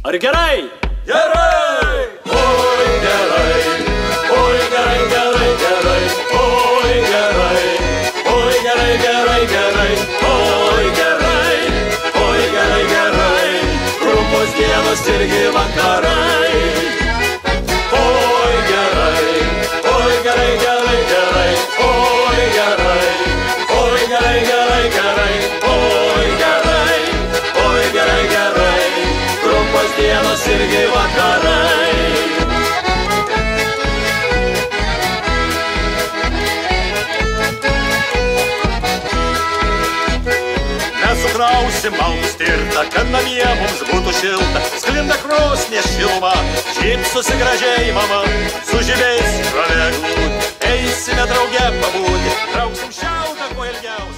Ar gerai? Gerai! Oi gerai, oi gerai, gerai, gerai, oi gerai, oi gerai, gerai, gerai, oi gerai, oi gerai, gerai, trumpos dienos irgi vakarai. Oi gerai, oi gerai, gerai, gerai, oi gerai, oi gerai, gerai, gerai, oi gerai, oi gerai, gerai, trumpos dienos irgi vakarai. Mes sukrausim malkus tirtą, kad namie mums būtų šilta, sklinda krosnė šiluma, šypsosi gražiai mama, su žybiais žalia eglutė, eisime drauge pabūti, trauksim šiautą kuo ilgiausiai.